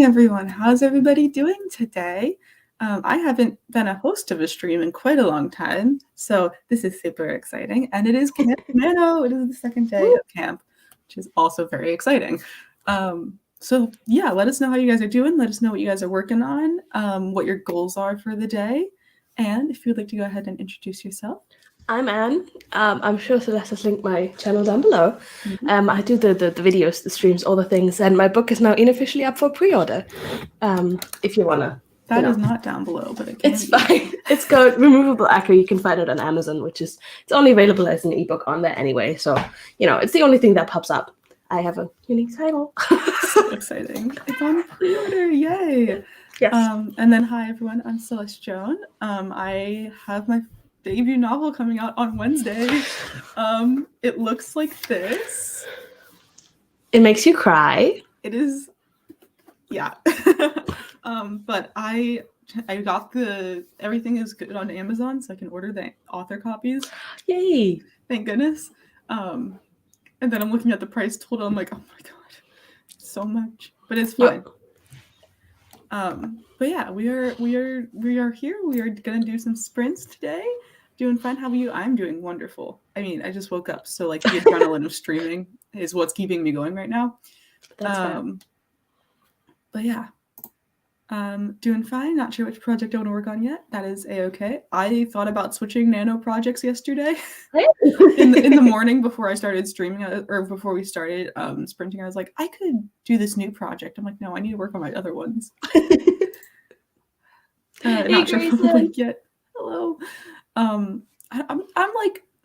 everyone. How's everybody doing today? I haven't been a host of a stream in quite a long time, so this is super exciting. And it is Camp Nano. It is the second day of camp, which is also very exciting. So yeah, let us know how you guys are doing. Let us know what you guys are working on, what your goals are for the day. And if you'd like to go ahead and introduce yourself. I'm Anne. I'm sure Celeste has linked my channel down below. I do the videos, the streams, all the things, and my book is now unofficially up for pre-order. If you wanna. That is not down below, but it's fine. It's called Removable Acro. You can find it on Amazon, it's only available as an ebook on there anyway. So it's the only thing that pops up. I have a unique title. So exciting! It's on pre-order! Yay! Yes. And then hi everyone. I'm Celeste Joan. I have my debut novel coming out on Wednesday. It looks like this. It makes you cry. It is, yeah. But I got everything is good on Amazon, so I can order the author copies. Yay! Thank goodness. And then I'm looking at the price total. I'm like, oh my god, so much. But it's fine. Yep. But yeah, we are here. We are gonna do some sprints today. Doing fine. How are you? I'm doing wonderful. I mean, I just woke up, so like the adrenaline of streaming is what's keeping me going right now. That's but yeah, doing fine. Not sure which project I want to work on yet. That is a-okay. I thought about switching nano projects yesterday. in the morning before I started streaming, or before we started sprinting. I was like, I could do this new project. I'm like, no, I need to work on my other ones. Not sure if I'm awake yet. Hello. I'm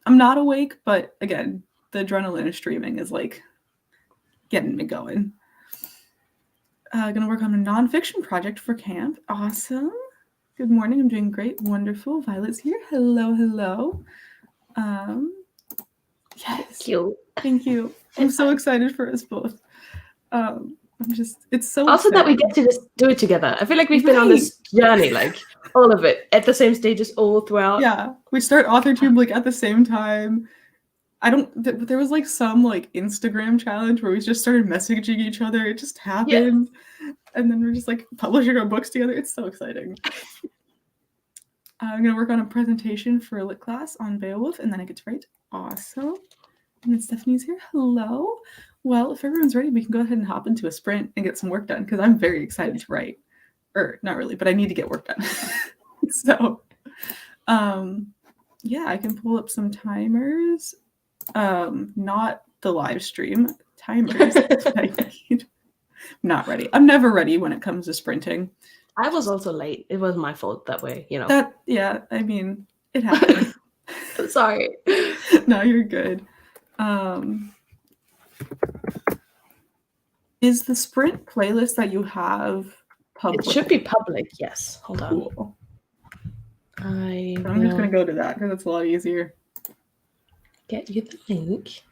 not awake, but again, the adrenaline of streaming is like getting me going. Gonna work on a nonfiction project for camp. Awesome. Good morning. I'm doing great. Wonderful. Violet's here. Hello, hello. Yes. Thank you. I'm so excited for us both. It's so also exciting. That we get to just do it together. I feel like we've been on this journey, like all of it at the same stages all throughout. Yeah, we start AuthorTube like at the same time. There was like some like Instagram challenge where we just started messaging each other. It just happened. Yeah. And then we're just like publishing our books together. It's so exciting. I'm gonna work on a presentation for a lit class on Beowulf, and then I get to write. Awesome. And then Stephanie's here. Hello. Well, if everyone's ready, we can go ahead and hop into a sprint and get some work done because I'm very excited to write. Or not really, but I need to get work done. So, yeah, I can pull up some timers. Not the live stream timers. That's what I need. I'm not ready. I'm never ready when it comes to sprinting. I was also late. It was my fault that way, Yeah, I mean, it happens. Sorry. No, you're good. Is the sprint playlist that you have public? It should be public, yes. Hold on. Cool. I'm just going to go to that because it's a lot easier. Get you the link.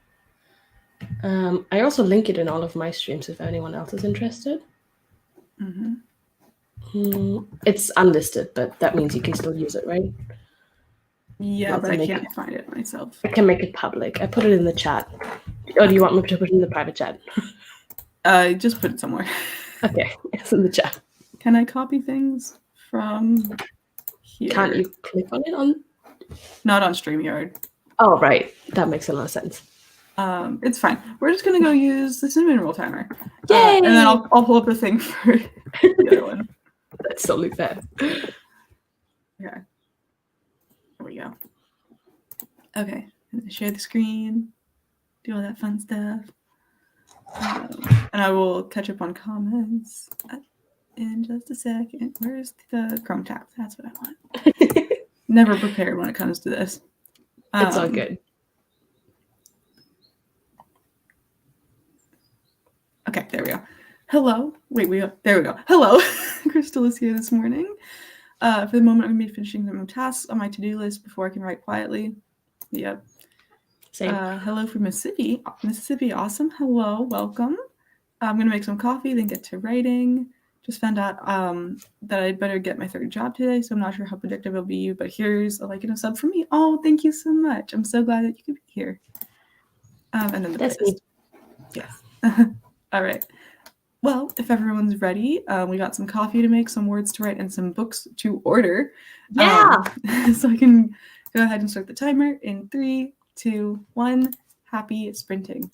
I also link it in all of my streams if anyone else is interested. It's unlisted, but that means you can still use it, right? Yeah, but I can't find it myself. I can make it public. I put it in the chat. Or do you want me to put it in the private chat? Just put it somewhere. Okay, it's in the chat. Can I copy things from here? Can't you click on it Not on StreamYard. Oh, right. That makes a lot of sense. It's fine. We're just gonna go use the cinnamon roll timer. Yay! And then I'll pull up the thing for the other one. That's totally fair. Okay. There we go. Okay. Share the screen. Do all that fun stuff. And I will catch up on comments in just a second. Where's the Chrome tab? That's what I want. Never prepared when it comes to this. It's all good. Okay, there we go. Hello. Wait, there we go. Hello. Crystal is here this morning. For the moment, I'm going to be finishing some tasks on my to-do list before I can write quietly. Yep. Same. Hello from Mississippi. Mississippi, awesome. Hello, welcome. I'm going to make some coffee, then get to writing. Just found out that I'd better get my third job today, so I'm not sure how predictive it'll be, but here's a like and a sub for me. Oh, thank you so much. I'm so glad that you could be here. And then the That's playlist. Yes. All right. Well, if everyone's ready, we got some coffee to make, some words to write, and some books to order. Yeah. So I can go ahead and start the timer in 3, 2, 1. Happy sprinting.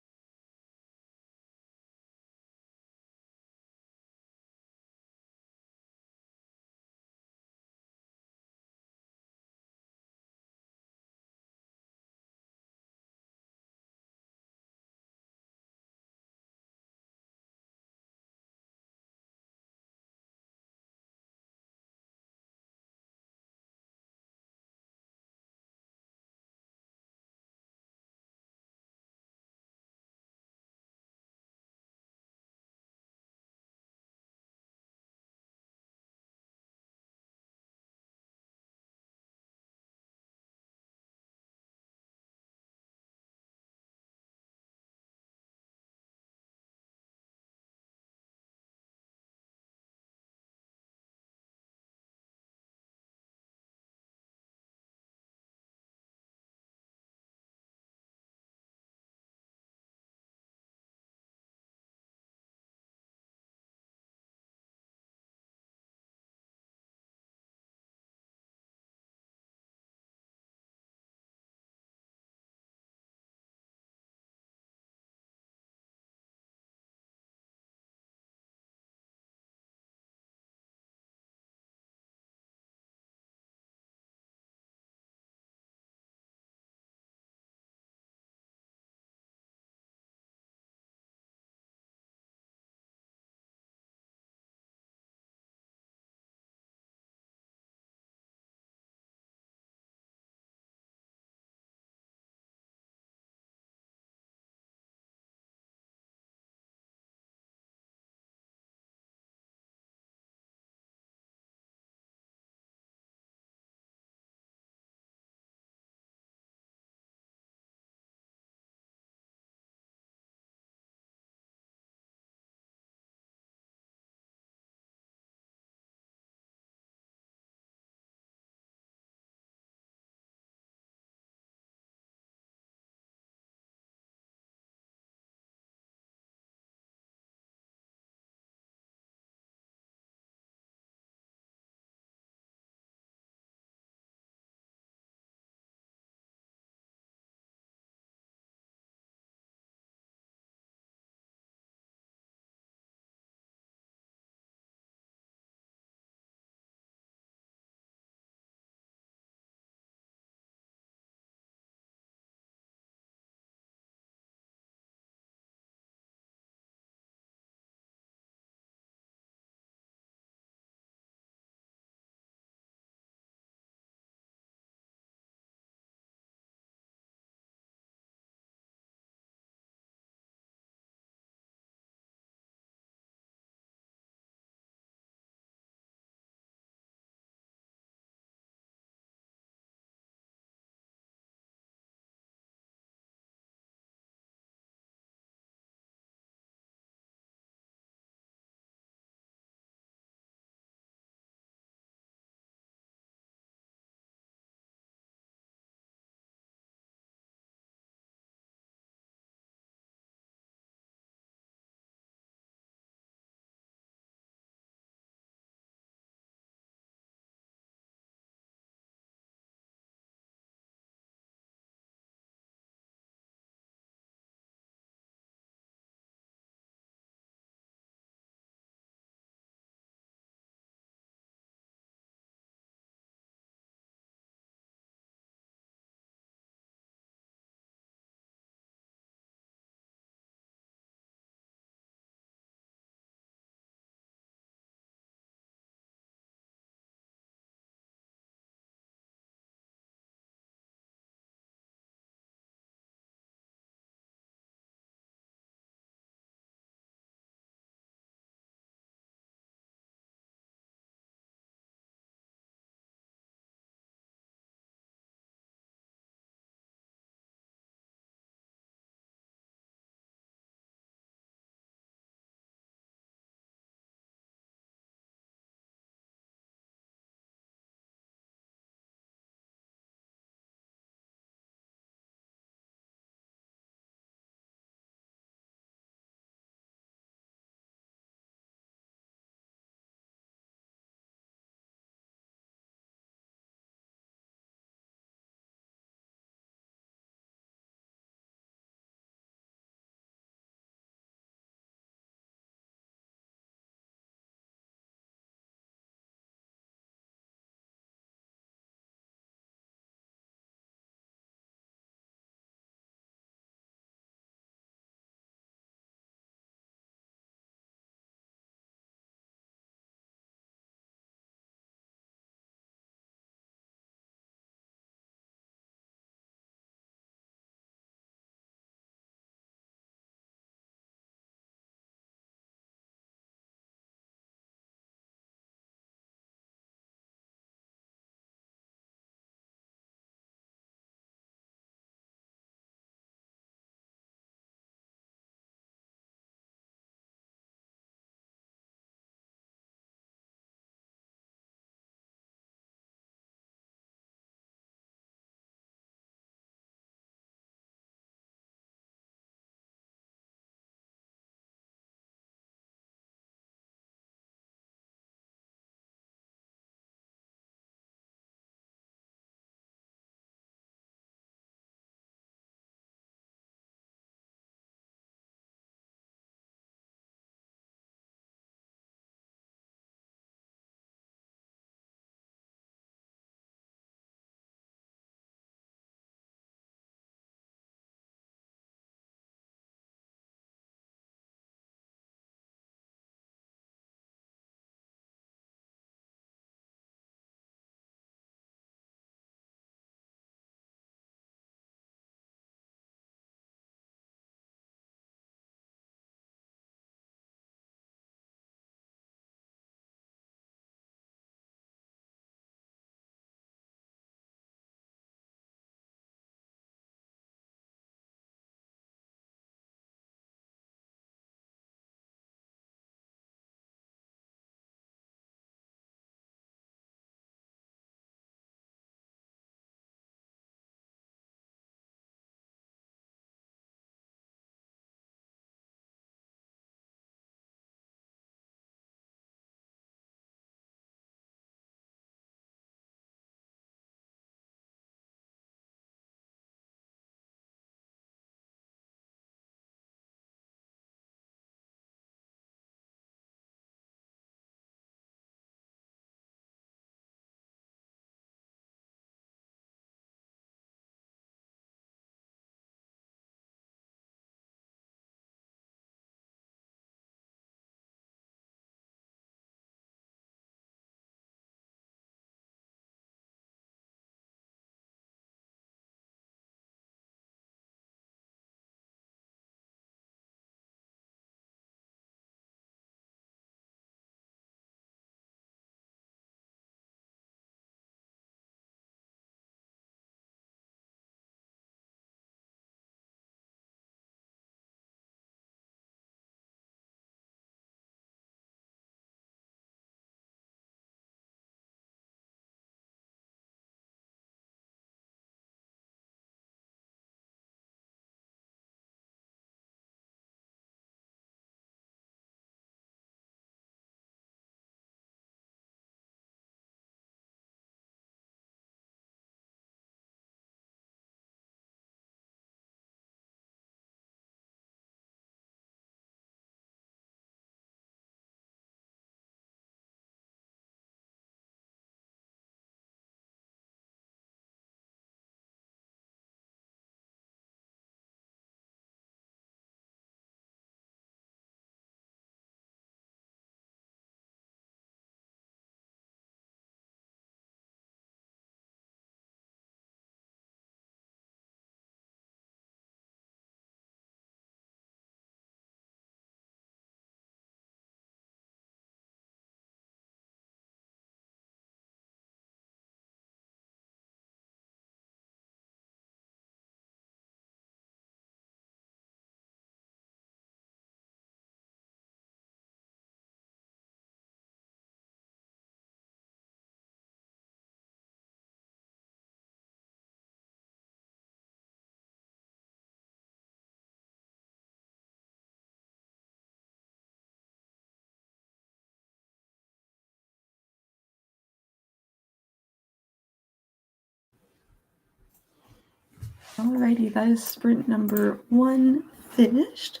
Alrighty, that is sprint number 1 finished.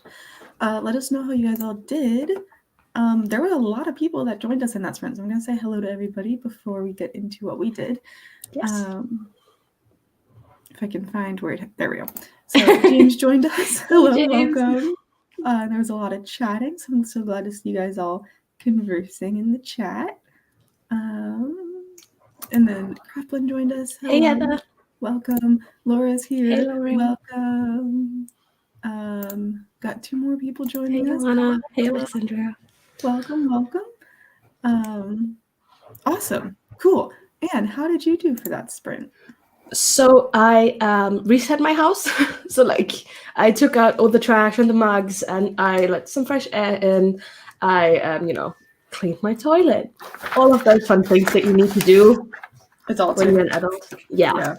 Let us know how you guys all did. There were a lot of people that joined us in that sprint, so I'm going to say hello to everybody before we get into what we did. Yes. If I can find where there we go. So James joined us. Hello, James. welcome. There was a lot of chatting, so I'm so glad to see you guys all conversing in the chat. And then Kraplin joined us. Hello. Hey, Heather. Welcome. Laura's here. Hey, Laura. Welcome. Got 2 more people joining us. Hey, Joanna. Hey, Alessandra. Welcome. Awesome. Cool. Anne, how did you do for that sprint? So I reset my house. So like I took out all the trash and the mugs, and I let some fresh air in. I cleaned my toilet. All of those fun things that you need to do when you're an adult. Yeah.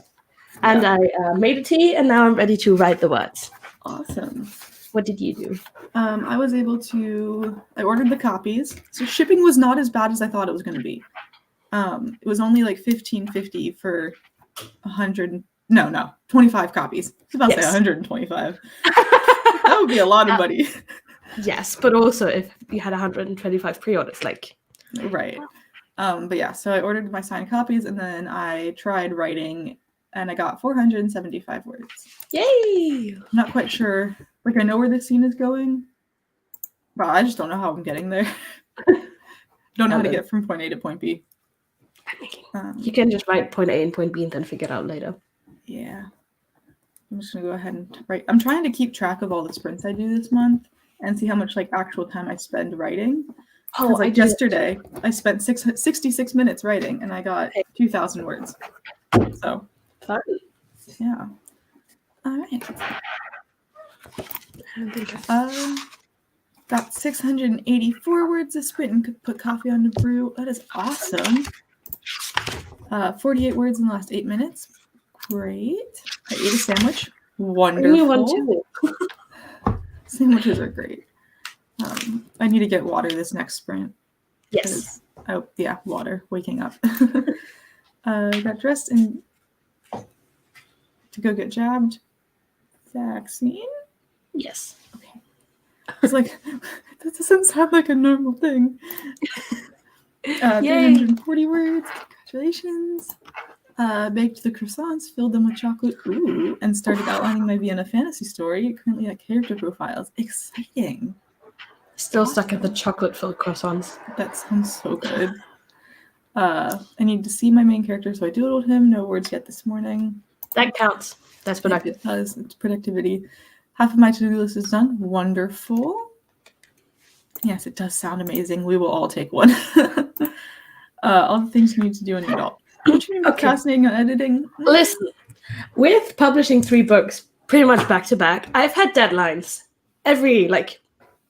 And I made a tea, and now I'm ready to write the words. Awesome. What did you do? I was able to. I ordered the copies. So shipping was not as bad as I thought it was going to be. It was only like $15.50 for 25 copies. I was about to say 125. That would be a lot of money. Yes, but also if you had 125 pre-orders, like. Right. But yeah, so I ordered my signed copies, and then I tried writing, and I got 475 words. Yay! I'm not quite sure. Like, I know where the scene is going, but I just don't know how I'm getting there. Don't know how to get from point A to point B. You can just write point A and point B and then figure it out later. Yeah. I'm just going to go ahead and write. I'm trying to keep track of all the sprints I do this month and see how much like actual time I spend writing. Oh, like yesterday, I spent 66 minutes writing, and I got 2,000 words. So, fun. Yeah. All right. Got 684 words a sprint and could put coffee on the brew. That is awesome. 48 words in the last 8 minutes. Great. I ate a sandwich. Wonderful. Sandwiches are great. I need to get water this next sprint. Yes. Oh, yeah, water. Waking up. Got dressed and to go get jabbed. Vaccine? Yes. Okay. I was like, that doesn't sound like a normal thing. 340 words. Congratulations. Baked the croissants, filled them with chocolate, and started outlining my Vienna fantasy story. Currently at character profiles. Exciting. Still stuck at the chocolate-filled croissants. That sounds so good. I need to see my main character, so I doodled him. No words yet this morning. That counts. That's productive. It does. It's productivity. Half of my to-do list is done. Wonderful. Yes, it does sound amazing. We will all take one. All the things you need to do in an adult. What you mean by procrastinating on editing? Listen, with publishing 3 books pretty much back to back, I've had deadlines every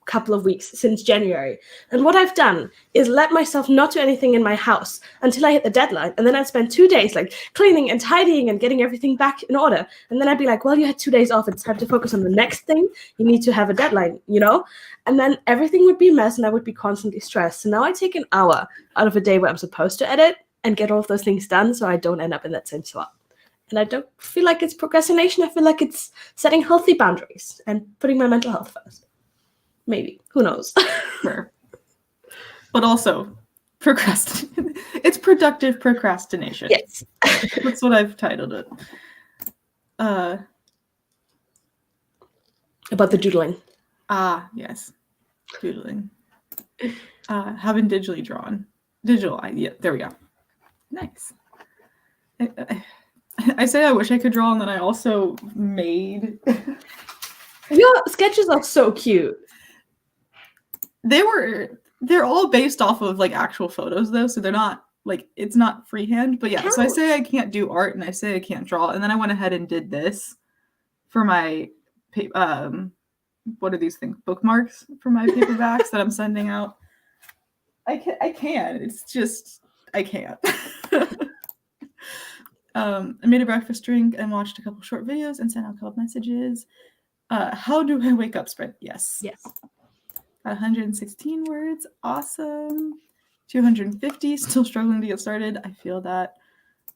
couple of weeks since January. And what I've done is let myself not do anything in my house until I hit the deadline. And then I'd spend 2 days cleaning and tidying and getting everything back in order. And then I'd be like, well, you had 2 days off. It's time to focus on the next thing. You need to have a deadline, And then everything would be a mess and I would be constantly stressed. So now I take an hour out of a day where I'm supposed to edit and get all of those things done so I don't end up in that same spot. And I don't feel like it's procrastination. I feel like it's setting healthy boundaries and putting my mental health first. Maybe. Who knows? Sure. But also, procrastination. It's productive procrastination. Yes. That's what I've titled it. About the doodling. Yes. Doodling. Having digitally drawn. Yeah, there we go. Nice. I say I wish I could draw, and then I also made... Your sketches are so cute. They're all based off of actual photos though, so they're not it's not freehand. But yeah, so I say I can't do art and I say I can't draw, and then I went ahead and did this for my what are these things? Bookmarks for my paperbacks that I'm sending out. I can. It's just I can't. I made a breakfast drink and watched a couple short videos and sent out a couple messages. How do I wake up sprint? Yes. 116 words. Awesome. 250. Still struggling to get started. I feel that.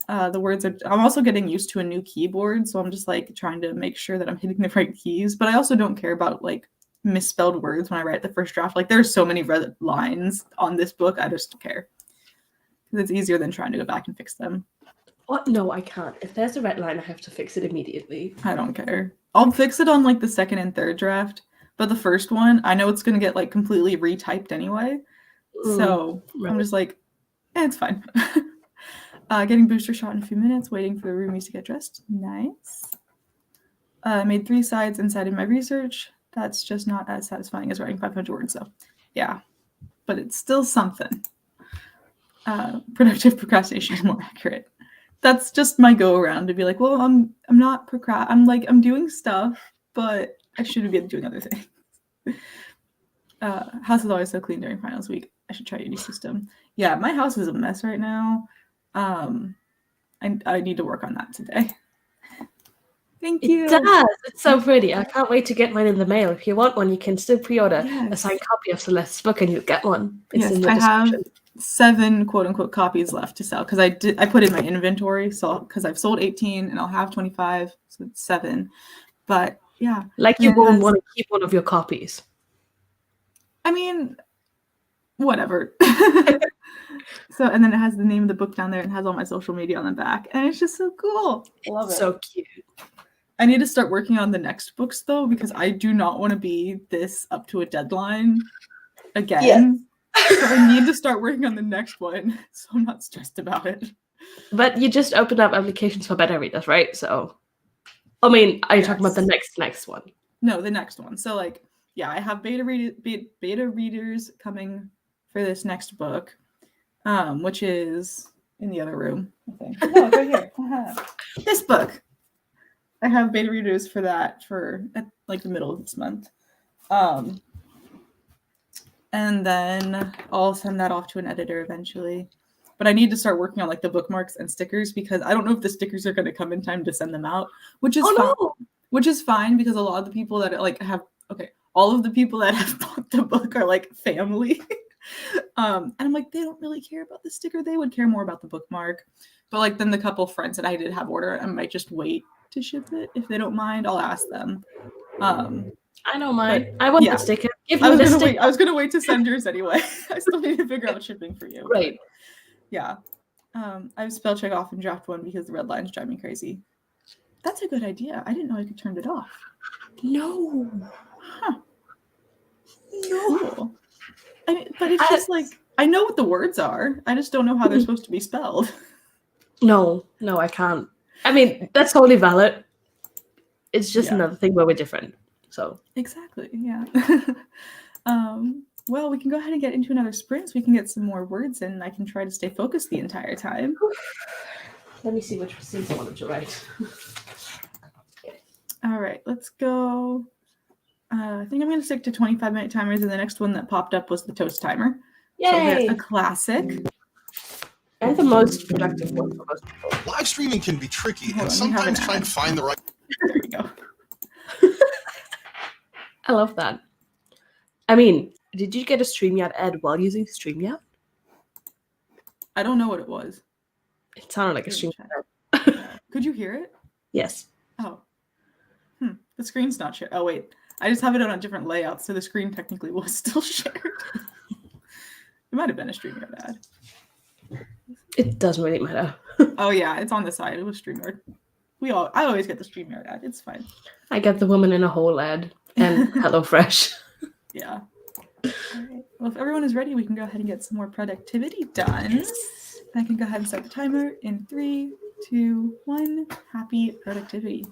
The words are. I'm also getting used to a new keyboard, so I'm just like trying to make sure that I'm hitting the right keys. But I also don't care about like misspelled words when I write the first draft. Like there's so many red lines on this book, I just don't care. It's easier than trying to go back and fix them. What? No, I can't. If there's a red line, I have to fix it immediately. I don't care. I'll fix it on like the second and third draft, but the first one, I know it's gonna get like completely retyped anyway. So right. I'm just like, it's fine. Getting booster shot in a few minutes, waiting for the roomies to get dressed. Nice. Made 3 sides inside of my research. That's just not as satisfying as writing 500 words, so yeah. But it's still something. Productive procrastination is more accurate. That's just my go around to be like, well, I'm not I'm doing stuff, but I should be doing other things. House is always so clean during finals week. I should try a new system. Yeah, my house is a mess right now. I need to work on that today. Thank you. It does. It's so pretty. I can't wait to get mine in the mail. If you want one, you can still pre-order a signed copy of Celeste's book, and you'll get one. It's in the description. Have 7 quote unquote copies left to sell because I put in my inventory, so because I've sold 18 and I'll have 25, so it's 7. But yeah, like you won't want to keep one of your copies. I mean, whatever. So, and then it has the name of the book down there and has all my social media on the back, and it's just so cool. I love it. So cute. I need to start working on the next books though, because I do not want to be this up to a deadline again. Yes. So I need to start working on the next one, so I'm not stressed about it. But you just opened up applications for beta readers, right? So, I mean, are you talking about the next one? No, the next one. So, like, yeah, I have beta readers coming for this next book, which is in the other room, I think. No, it's right here. This book. I have beta readers for that at like the middle of this month. And then I'll send that off to an editor eventually. But I need to start working on like the bookmarks and stickers because I don't know if the stickers are going to come in time to send them out, which is fine. No. Which is fine because a lot of the people that like all of the people that have bought the book are like family. And I'm like, they don't really care about the sticker. They would care more about the bookmark. But like then the couple friends that I did have order, I might just wait to ship it. If they don't mind, I'll ask them. I don't mind. I want the sticker. I was gonna wait to send yours anyway. I still need to figure out shipping for you. Right. But, yeah. I have spell check off in draft 1 because the red lines drive me crazy. That's a good idea. I didn't know I could turn it off. No. Huh. No. Cool. I mean, but it's just like I know what the words are. I just don't know how they're supposed to be spelled. No, I can't. I mean, that's totally valid. It's just another thing where we're different. So exactly, yeah. Well, we can go ahead and get into another sprint so we can get some more words in, and I can try to stay focused the entire time. Let me see which scenes I wanted to write. All right, let's go. I think I'm going to stick to 25-minute timers, and the next one that popped up was the toast timer. Yay! So a classic. And the most productive one for most people. Live streaming can be tricky, and sometimes trying to find the right... There we go. I love that. I mean, did you get a StreamYard ad while using StreamYard? I don't know what it was. It sounded like a StreamYard ad. Could you hear it? Yes. Oh. The screen's not shared. Oh, wait. I just have it on a different layout, so the screen technically was still shared. It might have been a StreamYard ad. It doesn't really matter. Oh, yeah. It's on the side. It was StreamYard. I always get the StreamYard ad. It's fine. I get the woman in a hole ad and HelloFresh. Yeah. All right. Well, if everyone is ready, we can go ahead and get some more productivity done. Yes. I can go ahead and set the timer in 3, 2, 1. Happy productivity.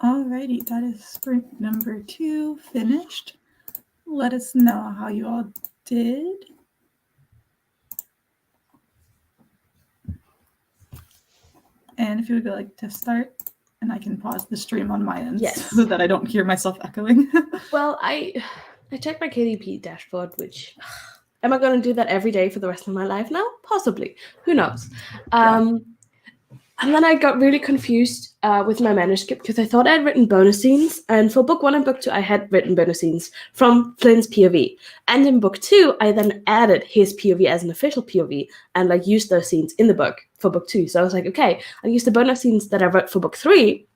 Alrighty, that is sprint number 2 finished. Let us know how you all did. And if you would like to start, and I can pause the stream on my end so that I don't hear myself echoing. Well, I checked my KDP dashboard, which am I going to do that every day for the rest of my life now? Possibly. Who knows? And then I got really confused with my manuscript because I thought I had written bonus scenes. And for book 1 and book 2, I had written bonus scenes from Flynn's POV. And in book 2, I then added his POV as an official POV and like used those scenes in the book for book 2. So I was like, okay, I'll use the bonus scenes that I wrote for book 3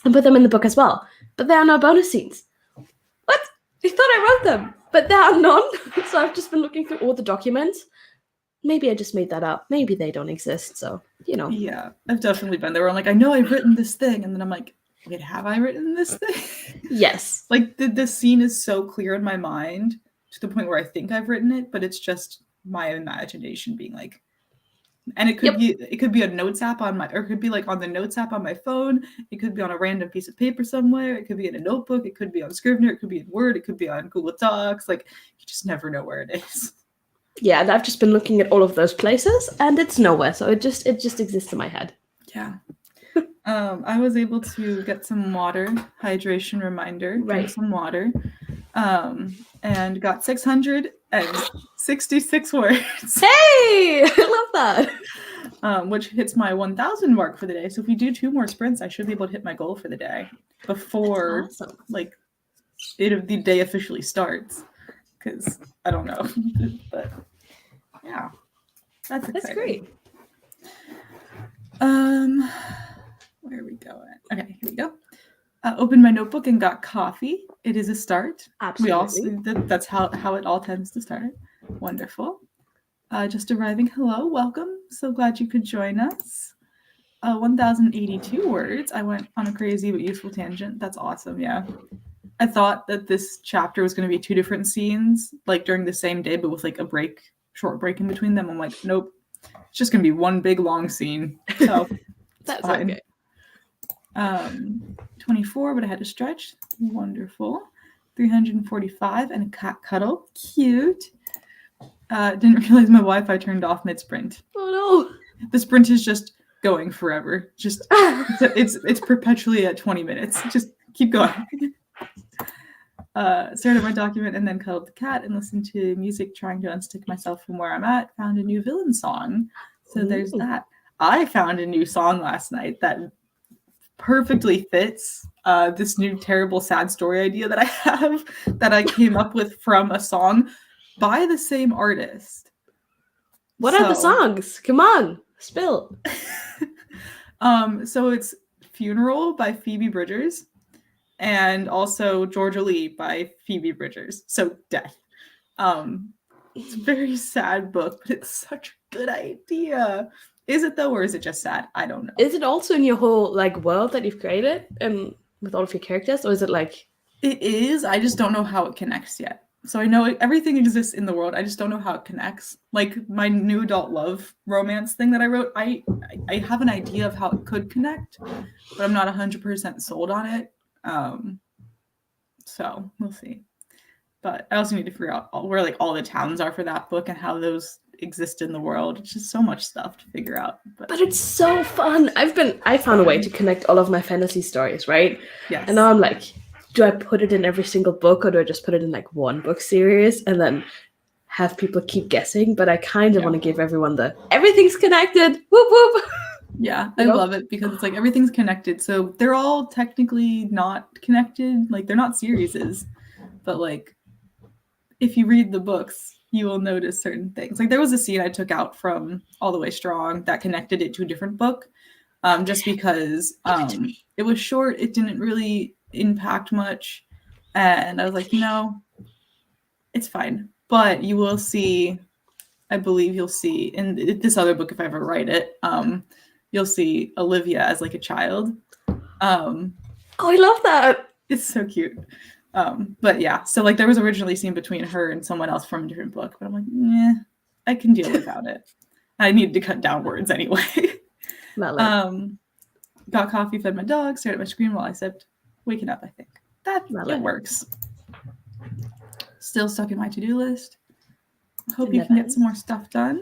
and put them in the book as well. But there are no bonus scenes. What? I thought I wrote them, but there are none. So I've just been looking through all the documents. Maybe I just made that up. Maybe they don't exist. So, you know. Yeah, I've definitely been there where I'm like, I know I've written this thing. And then I'm like, wait, have I written this thing? Yes. Like the scene is so clear in my mind to the point where I think I've written it, but it's just my imagination being like, and it could be a notes app or it could be like on the notes app on my phone. It could be on a random piece of paper somewhere. It could be in a notebook. It could be on Scrivener. It could be in Word. It could be on Google Docs. Like you just never know where it is. Yeah, and I've just been looking at all of those places and it's nowhere. So it just exists in my head. Yeah. I was able to get some water, hydration reminder, drink some water, and got 666 words. Hey, I love that. Which hits my 1,000 mark for the day. So if we do 2 more sprints, I should be able to hit my goal for the day before the day officially starts. Because I don't know, but yeah, that's exciting. That's great. Where are we going? Okay, here we go. Opened my notebook and got coffee. It is a start. Absolutely. That's how it all tends to start. Wonderful. Just arriving. Hello, welcome. So glad you could join us. 1,082 words. I went on a crazy but useful tangent. That's awesome. Yeah. I thought that this chapter was going to be 2 different scenes, like during the same day, but with like a short break in between them. I'm like, nope, it's just going to be one big long scene. So that's fine. Okay. 24, but I had to stretch. Wonderful. 345 and a cat cuddle. Cute. Didn't realize my Wi-Fi turned off mid-sprint. Oh no. The sprint is just going forever. Just it's perpetually at 20 minutes. Just keep going. Started my document and then cuddled the cat and listened to music, trying to unstick myself from where I'm at. Found a new villain song. So there's that. I found a new song last night that perfectly fits this new terrible sad story idea that I have that I came up with from a song by the same artist. What are the songs? Come on, spill. So it's Funeral by Phoebe Bridgers. And also Georgia Lee by Phoebe Bridgers. So death. It's a very sad book, but it's such a good idea. Is it though, or is it just sad? I don't know. Is it also in your whole like world that you've created and with all of your characters, or is it like? It is. I just don't know how it connects yet. So I know everything exists in the world. I just don't know how it connects. Like my new adult love romance thing that I wrote, I have an idea of how it could connect, but I'm not 100% sold on it. So we'll see. But I also need to figure out where like all the towns are for that book and how those exist in the world. It's just so much stuff to figure out. But it's so fun. I found a way to connect all of my fantasy stories, right? Yes. And now I'm like, do I put it in every single book or do I just put it in like one book series and then have people keep guessing? But I kind of want to give everyone everything's connected. Whoop whoop. Yeah, I love it because it's like everything's connected. So they're all technically not connected. Like they're not serieses. But like if you read the books, you will notice certain things. Like there was a scene I took out from All the Way Strong that connected it to a different book. Just because it was short. It didn't really impact much. And I was like, it's fine. But you will see, I believe you'll see in this other book, if I ever write it, you'll see Olivia as like a child. Oh, I love that. It's so cute. But yeah, so like there was originally a scene between her and someone else from a different book, but I'm like, I can deal without it. I needed to cut down words anyway. Got coffee, fed my dog, stared at my screen while I sipped. waking up, I think. It works. Still stuck in my to-do list. Hope you can get some more stuff done.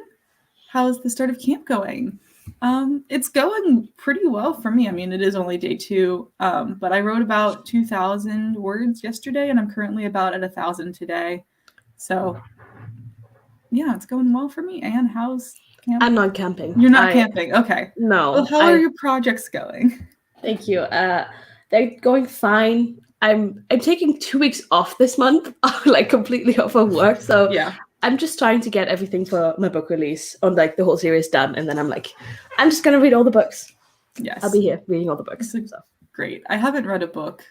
How's the start of camp going? It's going pretty well for me. I mean, it is only day 2, but I wrote about 2,000 words yesterday, and I'm currently about at 1,000 today. So, yeah, it's going well for me. Anne, how's camp? I'm not camping. You're not camping? Okay. No. Well, how are your projects going? Thank you. They're going fine. I'm taking 2 weeks off this month, like completely off of work. So yeah. I'm just trying to get everything for my book release on like the whole series done, and then I'm just gonna read all the books. Yes, I'll be here reading all the books. So. Great. I haven't read a book.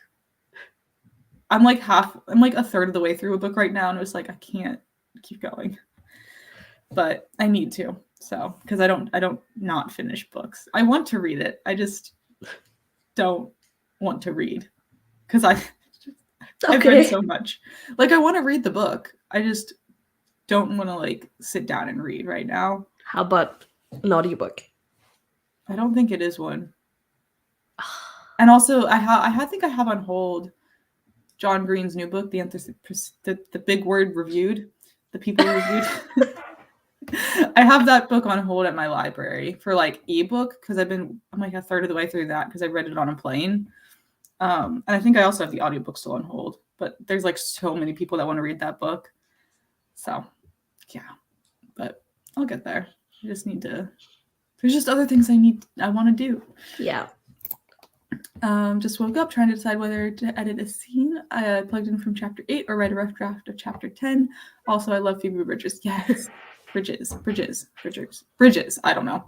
I'm like a third of the way through a book right now, and it was like I can't keep going, but I need to. So because I don't not finish books. I want to read it. I just don't want to read because I've read so much. Like I want to read the book. I just don't want to like sit down and read right now. How about an audiobook? I don't think it is one. And also, I think I have on hold John Green's new book, the Big Word Reviewed, the people reviewed. I have that book on hold at my library for like ebook because I'm like a third of the way through that because I read it on a plane. And I think I also have the audiobook still on hold, but there's like so many people that want to read that book. So, yeah, but I'll get there. I just need to. There's just other things I want to do. Yeah. Just woke up trying to decide whether to edit a scene. I plugged in from chapter 8 or write a rough draft of chapter 10. Also, I love Phoebe Bridgers. Yes, Bridges. I don't know.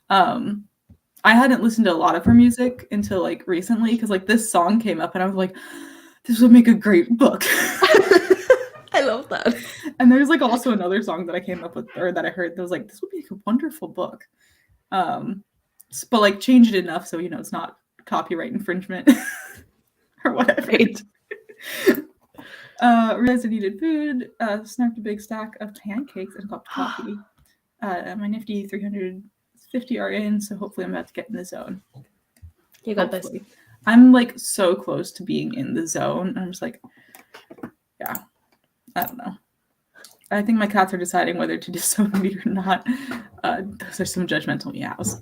I hadn't listened to a lot of her music until like recently because like this song came up and I was like, this would make a great book. I love that. And there's like also another song that I came up with or that I heard that was like, this would make a wonderful book. But like change it enough so it's not copyright infringement or whatever. Right. Realized I needed food, snapped a big stack of pancakes and a cup of coffee. My nifty 350 are in, so hopefully I'm about to get in the zone. You got this. I'm like so close to being in the zone. I'm just like, yeah, I don't know. I think my cats are deciding whether to disown me or not. Those are some judgmental meows.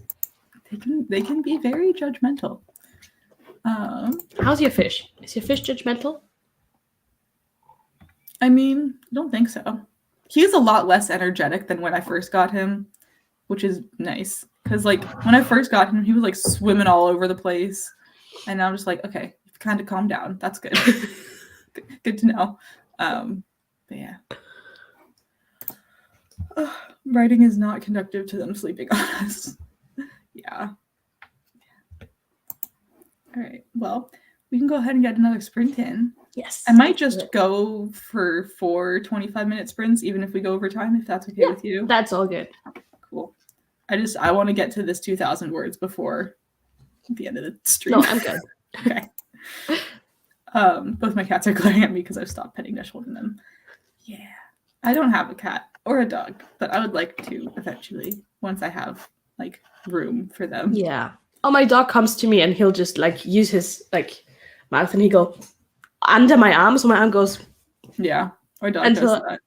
They can be very judgmental. How's your fish? Is your fish judgmental? I mean, I don't think so. He's a lot less energetic than when I first got him, which is nice. Because like when I first got him, he was like swimming all over the place. And now I'm just like, okay, kind of calm down. That's good. Good to know. But yeah. Writing is not conductive to them sleeping on us. Yeah. All right. Well, we can go ahead and get another sprint in. Yes. I might just go for 4 25-minute sprints, even if we go over time, if that's okay with you. That's all good. Cool. I want to get to this 2,000 words before the end of the stream. No, I'm good. Okay. Both my cats are glaring at me because I've stopped petting Dash holding them. Yeah. I don't have a cat or a dog, but I would like to eventually once I have like room for them. Yeah. Oh, my dog comes to me and he'll just like use his like mouth and he go under my arm, so my arm goes. Yeah. Our dog does that.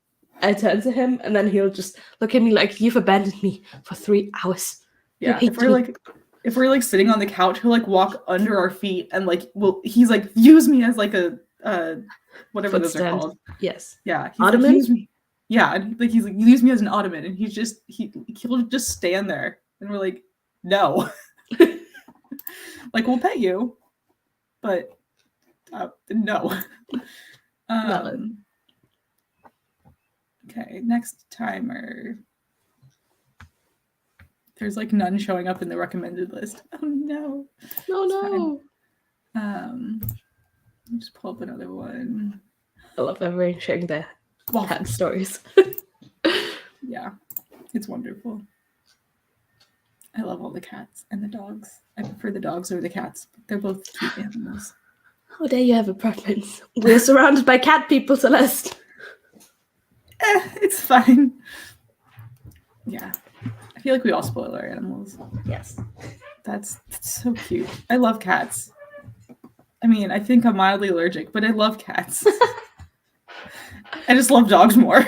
I turn to him and then he'll just look at me like, you've abandoned me for 3 hours. Yeah. If we're like sitting on the couch, he'll like walk under our feet and like he's like use me as like a whatever those are called. Yes. Yeah. Ottoman? Like, yeah, and like he's like use me as an ottoman, and he'll just stand there, and we're like, no, like we'll pet you, but no. Okay, next timer. There's like none showing up in the recommended list. Oh no. No. Let me just pull up another one. I love everyone sharing their cat stories. Yeah, it's wonderful. I love all the cats and the dogs. I prefer the dogs over the cats. They're both cute animals. How dare you have a preference? We're surrounded by cat people, Celeste. It's fine. Yeah. I feel like we all spoil our animals. Yes. That's so cute. I love cats. I mean, I think I'm mildly allergic, but I love cats. I just love dogs more.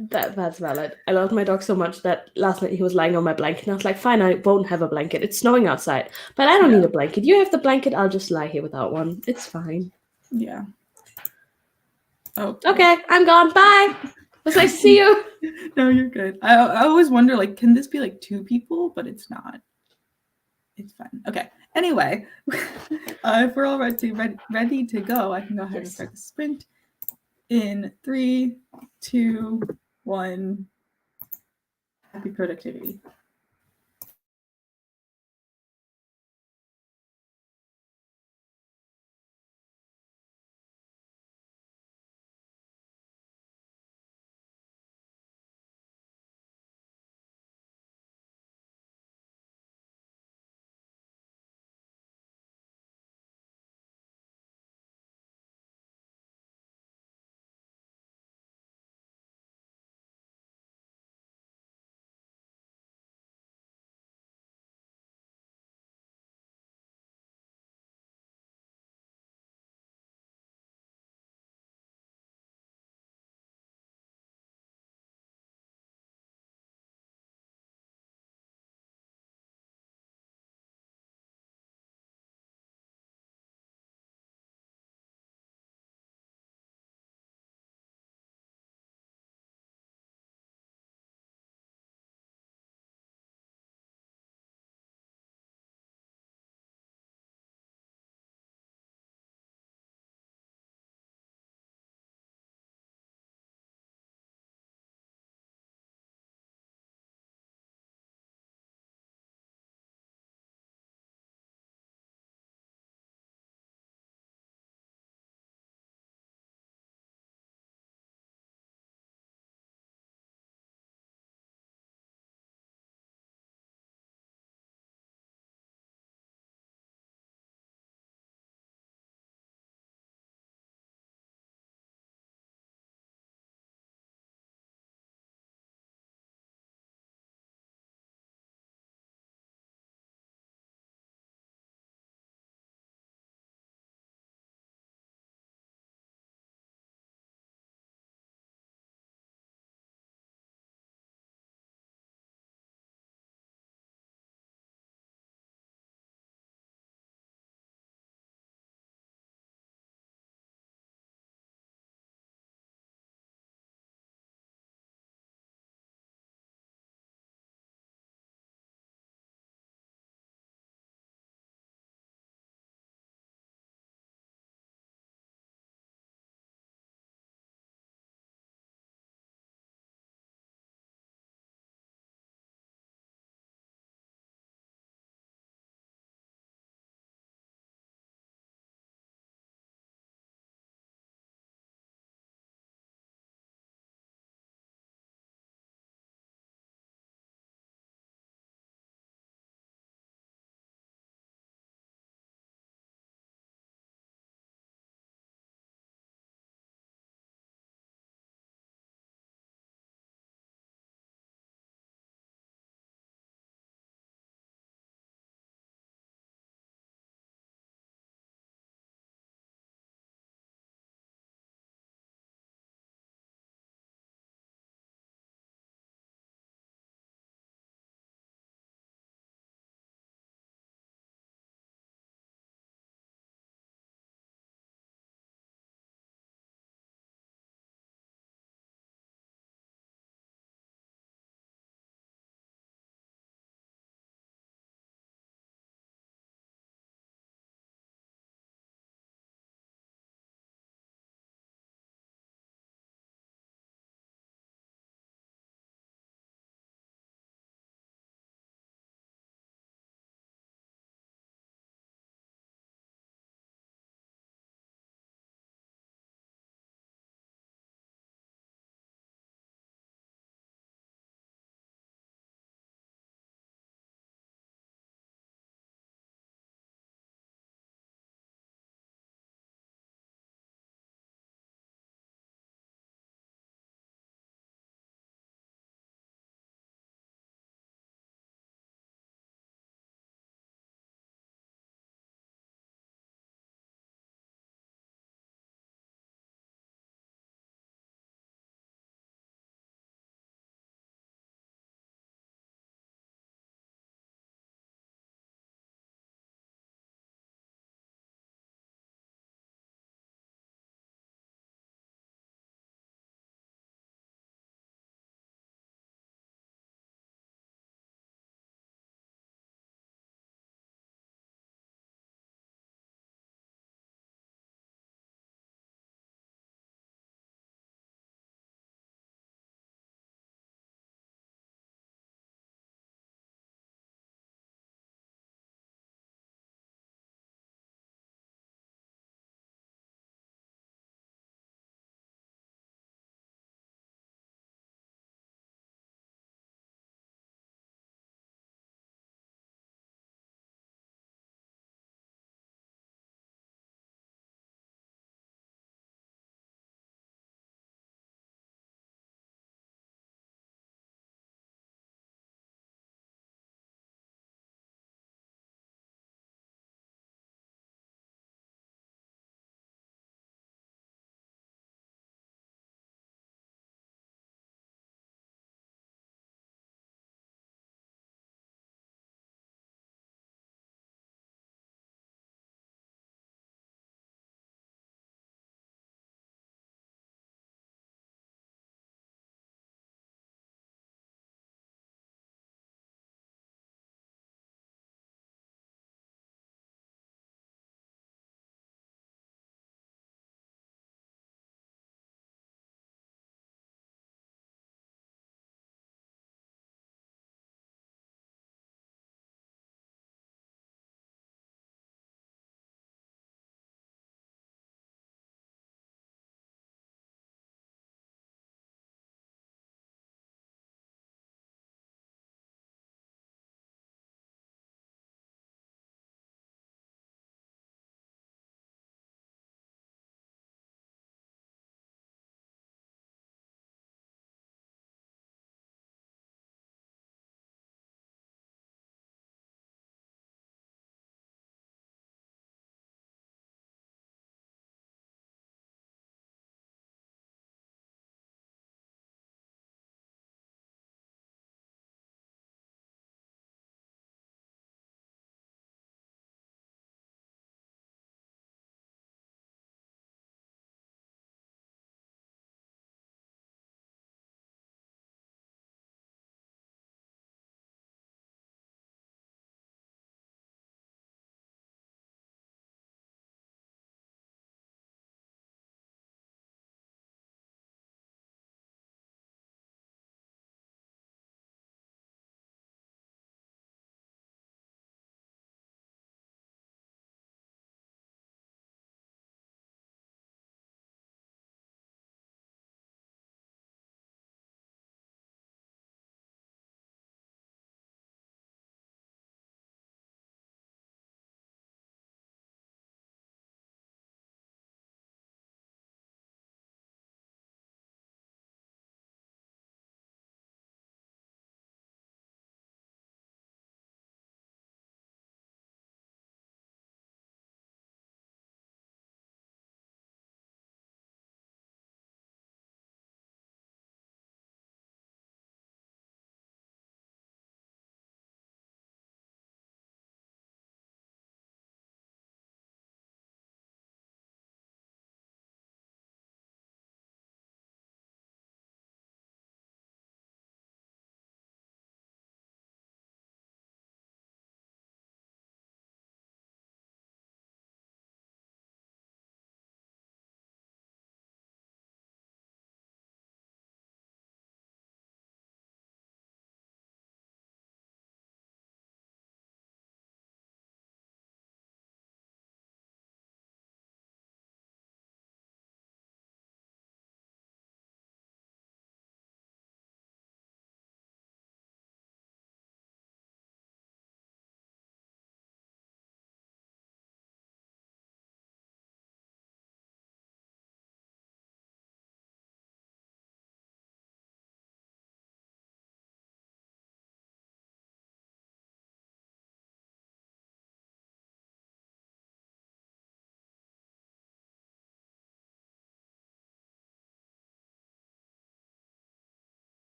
That's valid. I loved my dog so much that last night he was lying on my blanket, and I was like, fine, I won't have a blanket. It's snowing outside, but I don't need a blanket. You have the blanket, I'll just lie here without one. It's fine. Yeah. Oh. Okay, I'm gone. Bye. It was nice to see you. No, you're good. I always wonder, like, can this be like 2 people? But it's not. It's fine. Okay. Anyway, if we're all ready to go, I can go ahead and start the sprint in 3, 2, 1. Happy productivity.